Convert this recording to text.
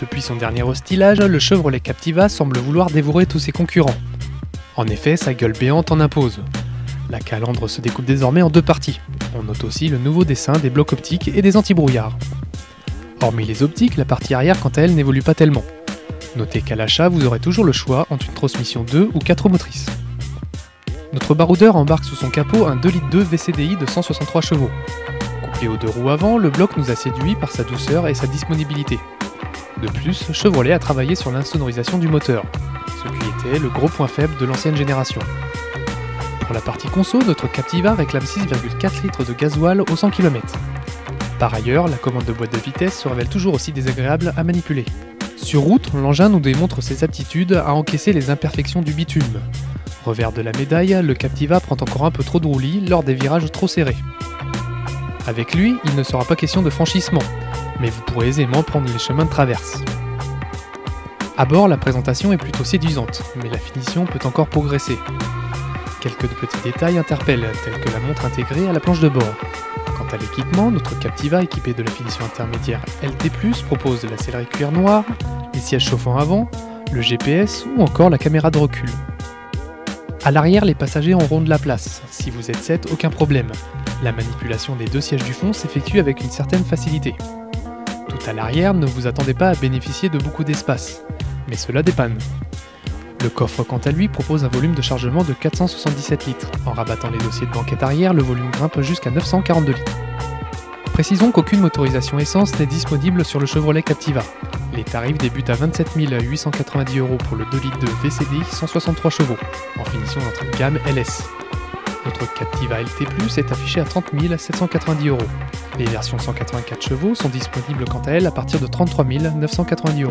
Depuis son dernier restylage, le Chevrolet Captiva semble vouloir dévorer tous ses concurrents. En effet, sa gueule béante en impose. La calandre se découpe désormais en deux parties. On note aussi le nouveau dessin des blocs optiques et des anti-brouillards. Hormis les optiques, la partie arrière quant à elle n'évolue pas tellement. Notez qu'à l'achat, vous aurez toujours le choix entre une transmission 2 ou 4 roues motrices. Notre baroudeur embarque sous son capot un 2,2 litres VCDI de 163 chevaux. Couplé aux deux roues avant, le bloc nous a séduit par sa douceur et sa disponibilité. De plus, Chevrolet a travaillé sur l'insonorisation du moteur, ce qui était le gros point faible de l'ancienne génération. Pour la partie conso, notre Captiva réclame 6,4 litres de gasoil au 100 km. Par ailleurs, la commande de boîte de vitesse se révèle toujours aussi désagréable à manipuler. Sur route, l'engin nous démontre ses aptitudes à encaisser les imperfections du bitume. Revers de la médaille, le Captiva prend encore un peu trop de roulis lors des virages trop serrés. Avec lui, il ne sera pas question de franchissement, mais vous pourrez aisément prendre les chemins de traverse. À bord, la présentation est plutôt séduisante, mais la finition peut encore progresser. Quelques petits détails interpellent, tels que la montre intégrée à la planche de bord. Quant à l'équipement, notre Captiva équipé de la finition intermédiaire LT+, propose la sellerie cuir noir, les sièges chauffants avant, le GPS ou encore la caméra de recul. À l'arrière, les passagers auront de la place. Si vous êtes 7, aucun problème. La manipulation des deux sièges du fond s'effectue avec une certaine facilité. Tout à l'arrière, ne vous attendez pas à bénéficier de beaucoup d'espace, mais cela dépanne. Le coffre quant à lui propose un volume de chargement de 477 litres. En rabattant les dossiers de banquette arrière, le volume grimpe jusqu'à 942 litres. Précisons qu'aucune motorisation essence n'est disponible sur le Chevrolet Captiva. Les tarifs débutent à 27 890 € pour le 2,2 litres VCDI 163 chevaux, en finition d'entrée de gamme LS. Notre Captiva LT+, est affiché à 30 790 €. Les versions 184 chevaux sont disponibles quant à elles à partir de 33 990 €.